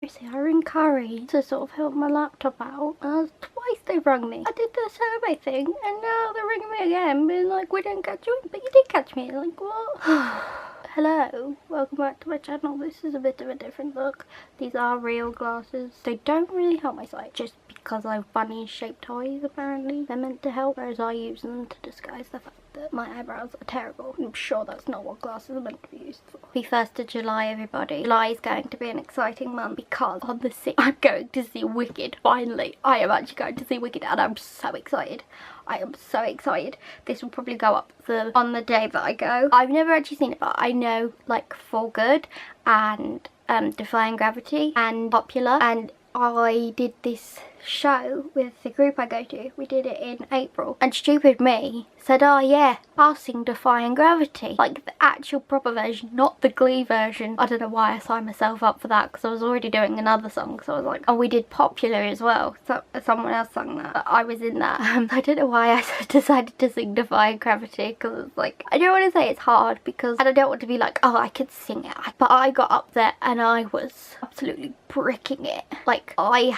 See, I ring Curry to sort of help my laptop out. Twice they rung me. I did the survey thing and now they're ringing me again being like, we didn't catch you in, but you did catch me. Like, what? Hello, welcome back to my channel. This is a bit of a different look. These are real glasses. They don't really help my sight just because I have bunny shaped eyes apparently. They're meant to help, whereas I use them to disguise the fact that my eyebrows are terrible. I'm sure that's not what glasses are meant to be used for. The 1st of July, everybody. July is going to be an exciting month because on the 6th I'm going to see Wicked. Finally, I am actually going to see Wicked and I'm so excited. I am so excited. This will probably go up on the day that I go. I've never actually seen it, but I know like For Good and Defying Gravity and Popular, and I did this show with the group I go to. We did it in April and stupid me said, oh yeah, I'll sing Defying Gravity, like the actual proper version, not the Glee version. I don't know why I signed myself up for that because I was already doing another song, so I was like, oh, we did Popular as well, so someone else sang that, I was in that. I don't know why I decided to sing Defying Gravity because it's like, I don't want to say it's hard because, and I don't want to be like, oh, I could sing it, but I got up there and I was absolutely bricking it. Like, I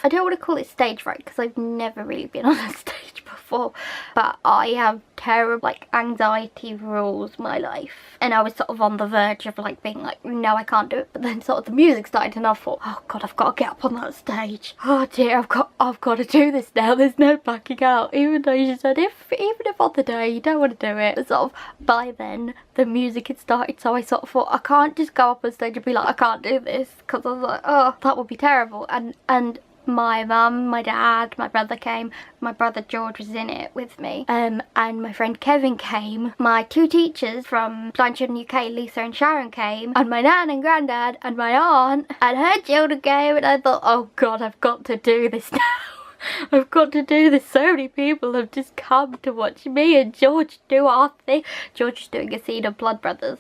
don't want to call it stage fright because I've never really been on a stage before, but I have terrible like anxiety rules my life, and I was sort of on the verge of like being like, no, I can't do it, but then sort of the music started and I thought, oh god, I've got to get up on that stage. Oh dear, I've got to do this now. There's no backing out, even though you said even if on the day you don't want to do it. But sort of by then the music had started, so I sort of thought I can't just go up on stage and be like, I can't do this, because I was like, oh, that would be terrible. And my mum, my dad, my brother came. My brother George was in it with me, and my friend Kevin came. My 2 teachers from Blind Children UK, Lisa and Sharon, came, and my nan and granddad and my aunt and her children came, and I thought, oh god, I've got to do this now. I've got to do this. So many people have just come to watch me and George do our thing. George is doing a scene of Blood Brothers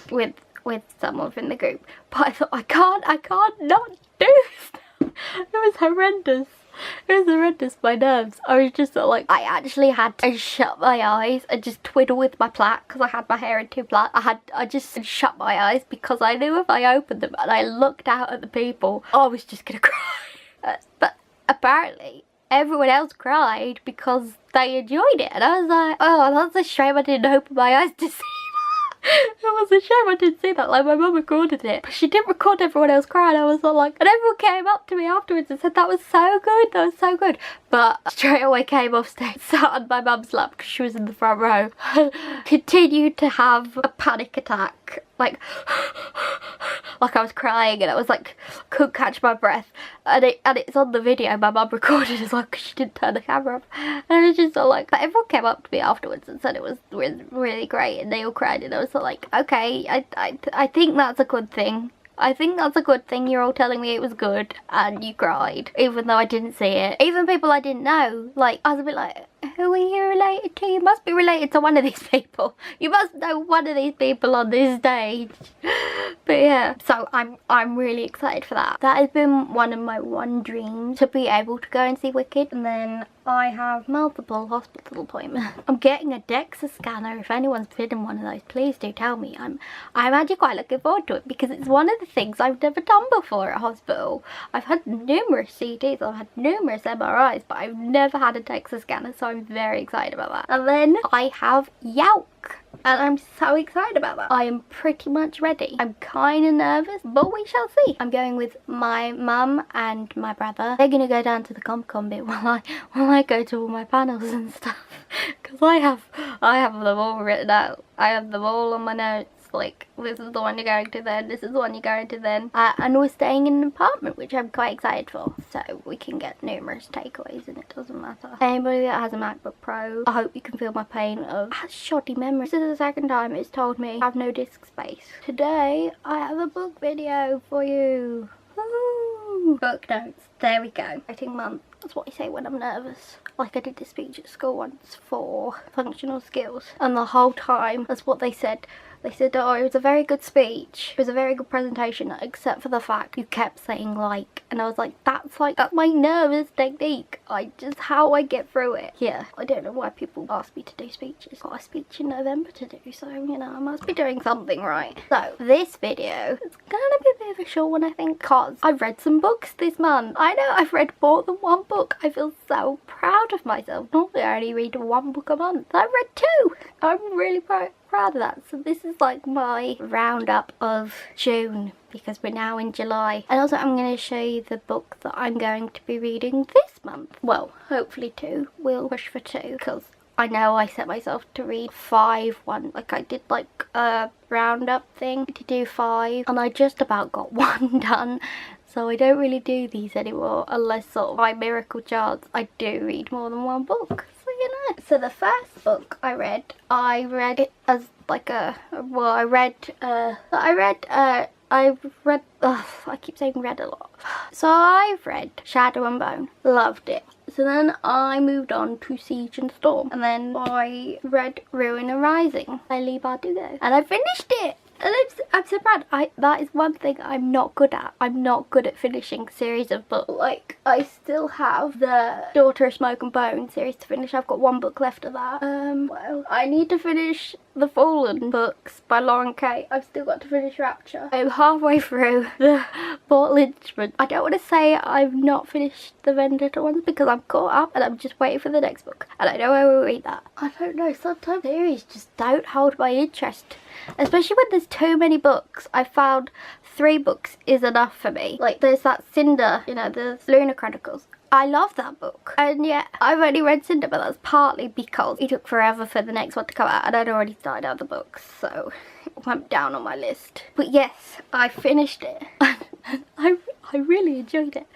with someone from the group, but I thought, I can't not do this. It was horrendous. It was horrendous, my nerves. I was just sort of like, I actually had to shut my eyes and just twiddle with my plait because I had my hair in 2 plaits. I just shut my eyes because I knew if I opened them and I looked out at the people, I was just gonna cry. But apparently everyone else cried because they enjoyed it, and I was like, oh, that's a shame I didn't open my eyes to see. It was a shame I didn't see that. Like, my mum recorded it, but she didn't record everyone else crying. I was all like, and everyone came up to me afterwards and said that was so good, that was so good. But straight away came off stage, sat on my mum's lap because she was in the front row, continued to have a panic attack, like I was crying, and I was like, couldn't catch my breath, and it's on the video. My mum recorded as well because she didn't turn the camera off, and I was just sort of like, but everyone came up to me afterwards and said it was really great, and they all cried, and I was sort of like, okay, I think that's a good thing. I think that's a good thing. You're all telling me it was good and you cried, even though I didn't see it. Even people I didn't know, like, I was a bit like, who are you related to? You must be related to one of these people. You must know one of these people on this stage. But yeah, so I'm really excited for that. That has been one of my dreams, to be able to go and see Wicked. And then I have multiple hospital appointments. I'm getting a DEXA scanner. If anyone's been in one of those, please do tell me. I'm actually quite looking forward to it because it's one of the things I've never done before at hospital. I've had numerous CTs, I've had numerous MRIs, but I've never had a DEXA scanner, so I'm very excited about that. And then I have Yalc, and I'm so excited about that. I am pretty much ready. I'm kind of nervous, but we shall see. I'm going with my mum and my brother. They're gonna go down to the Comic-Con bit while I go to all my panels and stuff, because I have them all written out. I have them all on my notes. Like, this is the one you're going to then, this is the one you're going to then. And we're staying in an apartment, which I'm quite excited for, so we can get numerous takeaways and it doesn't matter. Anybody that has a MacBook Pro, I hope you can feel my pain of shoddy memory. This is the 2nd time it's told me I have no disk space. Today I have a book video for you. Woo! Book notes, there we go. Writing month, that's what I say when I'm nervous. Like, I did this speech at school once for functional skills, and the whole time that's what they said. They said, oh, it was a very good speech. It was a very good presentation, except for the fact you kept saying like. And I was like, that's my nervous technique. Just how I get through it. Yeah, I don't know why people ask me to do speeches. Got a speech in November to do, so, you know, I must be doing something right. So, this video is gonna be a bit of a short one, I think, because I've read some books this month. I know I've read more than one book. I feel so proud of myself. Normally I only read one book a month. I've read 2. I'm really proud of that. So this is like my roundup of June, because we're now in July. And also I'm going to show you the book that I'm going to be reading this month. Well, hopefully 2. We'll push for 2, because I know I set myself to read 5 one. Like I did like a roundup thing to do 5, and I just about got 1 done. So I don't really do these anymore, unless sort of by miracle chance I do read more than 1 book. So, you know. So the first book I read it as like I keep saying read a lot. So I've read Shadow and Bone. Loved it. So then I moved on to Siege and Storm. And then I read Ruin and Rising by Leigh Bardugo. And I finished it! And I'm so proud. That is one thing I'm not good at. I'm not good at finishing series of books. Like, I still have the Daughter of Smoke and Bone series to finish. I've got 1 book left of that. Well, I need to finish the Fallen books by Lauren Kay. I've still got to finish Rapture. I'm halfway through the Fort Lynchman. I don't want to say I've not finished the Vendetta ones, because I'm caught up and I'm just waiting for the next book. And I know I will read that. I don't know, sometimes series just don't hold my interest. Especially when there's too many books. I found 3 books is enough for me. Like there's that Cinder, you know, the Lunar Chronicles. I love that book. And yet I've only read Cinder, but that's partly because it took forever for the next one to come out and I'd already started other books, so it went down on my list. But yes, I finished it. I really enjoyed it.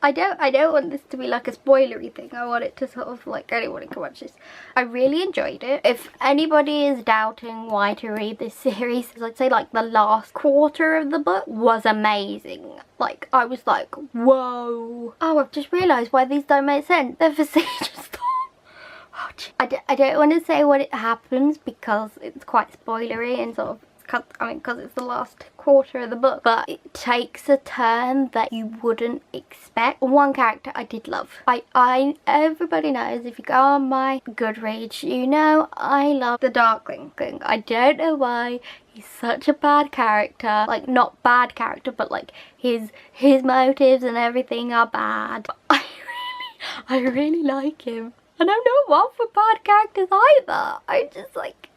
I don't want this to be like a spoilery thing. I want it to sort of like anyone can watch this. I really enjoyed it. If anybody is doubting why to read this series, I'd say like the last quarter of the book was amazing. Like I was like, whoa. Oh, I've just realised why these don't make sense. They're for Siege and Storm. Oh, I don't want to say what it happens because it's quite spoilery and sort of because it's the last quarter of the book, but it takes a turn that you wouldn't expect. One character I did love. Everybody knows, if you go on my Goodreads, you know I love the Darkling. I don't know why. He's such a bad character. Like, not bad character, but like his motives and everything are bad. But I really like him. And I'm not one for bad characters either.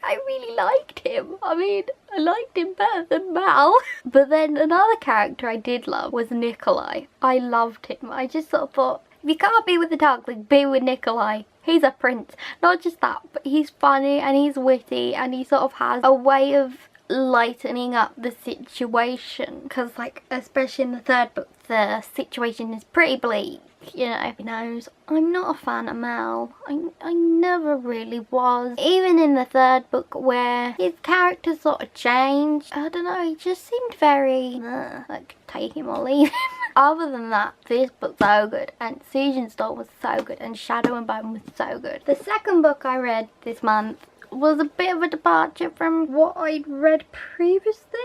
I really liked him. I mean, I liked him better than Mal. But then another character I did love was Nikolai. I loved him. I just sort of thought, if you can't be with the Darkling, be with Nikolai. He's a prince. Not just that, but he's funny and he's witty and he sort of has a way of lightening up the situation. Because, like, especially in the 3rd book, the situation is pretty bleak. You know, he knows I'm not a fan of Mal. I never really was. Even in the 3rd book where his character sort of changed, I don't know, he just seemed very, like, take him or leave him. Other than that, this book's so good, and Siege and Storm was so good, and Shadow and Bone was so good. The 2nd book I read this month was a bit of a departure from what I'd read previously.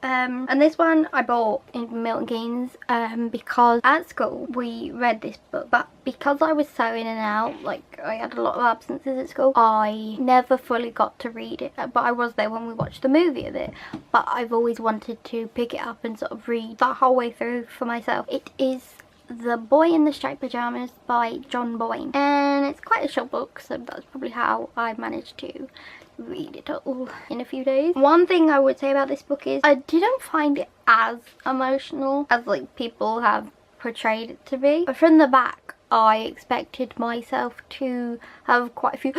And this one I bought in Milton Keynes because at school we read this book, but because I was so in and out, like I had a lot of absences at school, I never fully got to read it, but I was there when we watched the movie of it. But I've always wanted to pick it up and sort of read that whole way through for myself. It is The Boy in the Striped Pyjamas by John Boyne, and it's quite a short book, so that's probably how I managed to read it all in a few days. One thing I would say about this book is I didn't find it as emotional as like people have portrayed it to be. But from the back, I expected myself to have quite a few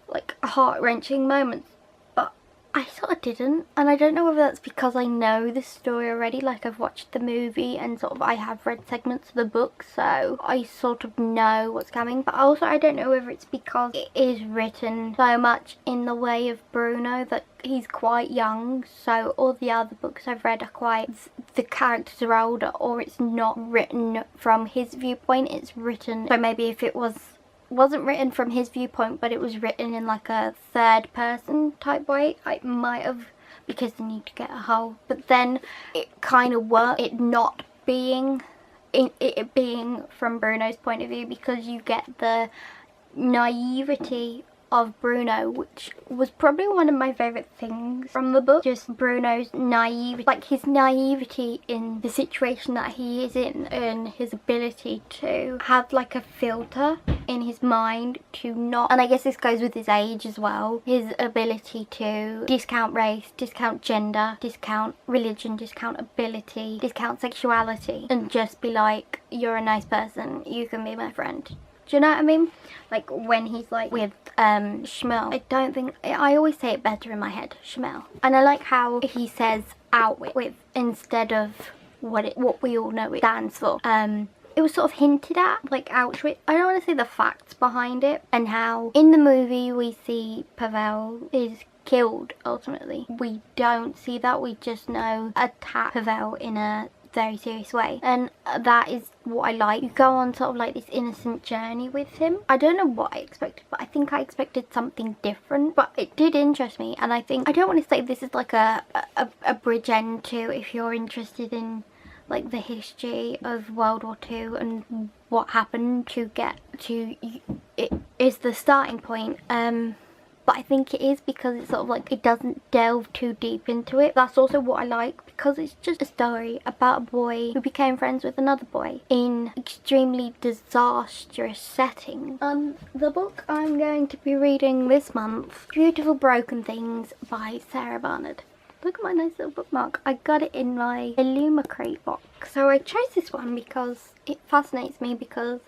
like heart-wrenching moments, but I sort of didn't, and I don't know whether that's because I know the story already, like I've watched the movie and sort of I have read segments of the book, so I sort of know what's coming. But also I don't know whether it's because it is written so much in the way of Bruno that he's quite young, so all the other books I've read are quite, the characters are older, or it's not written from his viewpoint, it's written, so maybe if it was wasn't written from his viewpoint, but it was written in like a third person type way. I might have, because they need to get a whole, but then it kind of worked, it not being it being from Bruno's point of view, because you get the naivety of Bruno, which was probably one of my favourite things from the book. Just Bruno's naivety, like his naivety in the situation that he is in, and his ability to have like a filter in his mind to not, and I guess this goes with his age as well, his ability to discount race, discount gender, discount religion, discount ability, discount sexuality, and just be like, you're a nice person, you can be my friend. Do you know what I mean? Like when he's like with Schmel. I don't think, I always say it better in my head, Schmel. And I like how he says with instead of what we all know it stands for. It was sort of hinted at, like Auschwitz. I don't want to say the facts behind it, and how in the movie we see Pavel is killed ultimately. We don't see that, we just know attack Pavel in a very serious way, and that is what I like. You go on sort of like this innocent journey with him. I don't know what I expected, but I think I expected something different, but it did interest me. And I think, I don't want to say this is like a bridge end to, if you're interested in like the history of World War II and what happened to get to it is the starting point, but I think it is because it's sort of like, it doesn't delve too deep into it. That's also what I like, because it's just a story about a boy who became friends with another boy in extremely disastrous settings. The book I'm going to be reading this month, Beautiful Broken Things by Sarah Barnard. Look at my nice little bookmark. I got it in my Illumicrate box. So I chose this one because it fascinates me, because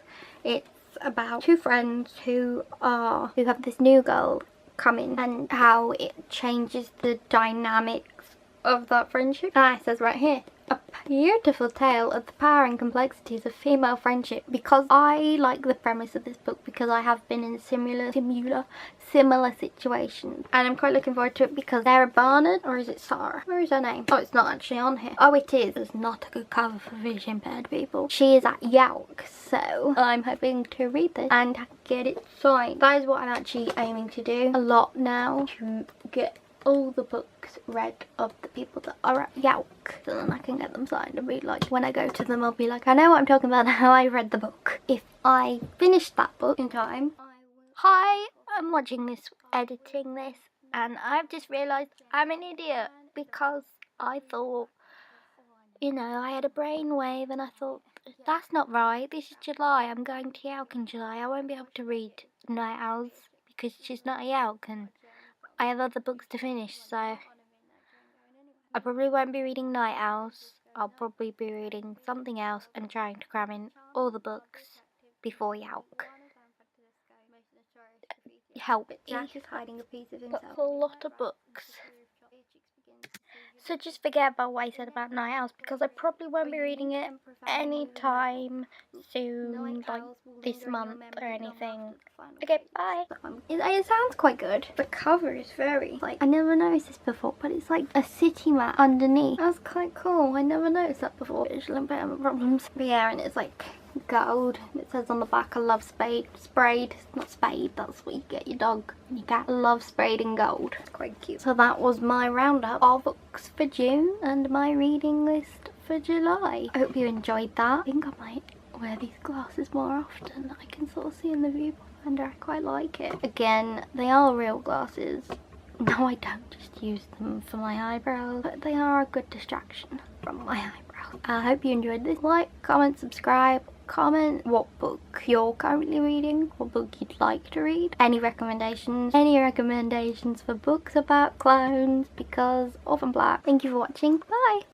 it's about two friends who have this new girl come in, and how it changes the dynamics of that friendship. And it says right here, a beautiful tale of the power and complexities of female friendship. Because I like the premise of this book, because I have been in similar situations, and I'm quite looking forward to it, because Sarah Barnard, or is it Sarah? Where is her name? Oh, it's not actually on here. Oh, it is. It's not a good cover for vision impaired people. She is at Yalc, so I'm hoping to read this and get it signed. That is what I'm actually aiming to do a lot now, to get all the books read of the people that are at Yalc, so then I can get them signed and be like, when I go to them I'll be like, I know what I'm talking about, how I read the book. If I finish that book in time, I will. Hi, I'm watching this, editing this, and I've just realised I'm an idiot, because I thought, you know, I had a brainwave and I thought, that's not right, this is July, I'm going to Yalc in July, I won't be able to read Night Owls because she's not a Yalc, and I have other books to finish, so I probably won't be reading Night Owls. I'll probably be reading something else and trying to cram in all the books before Yalc. Help. Jack is hiding a piece of himself. That's a lot of books. So just forget about what I said about Night Owls, because I probably won't be reading it anytime soon, like this month or anything. Okay, bye. It sounds quite good. The cover is very, like, I never noticed this before, but it's like a city map underneath. That's quite cool. I never noticed that before. Visual impairment problems. But yeah, and it's like gold. It says on the back, I love sprayed. Not spade, that's what you get your dog and your cat. I love sprayed in gold. It's quite cute. So that was my roundup of books for June and my reading list for July. I hope you enjoyed that. I think I might wear these glasses more often. I can sort of see in the viewfinder. I quite like it. Again, they are real glasses. No, I don't just use them for my eyebrows, but they are a good distraction from my eyebrows. I hope you enjoyed this. Like, comment, subscribe, comment what book you're currently reading, what book you'd like to read, any recommendations for books about clones, because Orphan Black. Thank you for watching. Bye.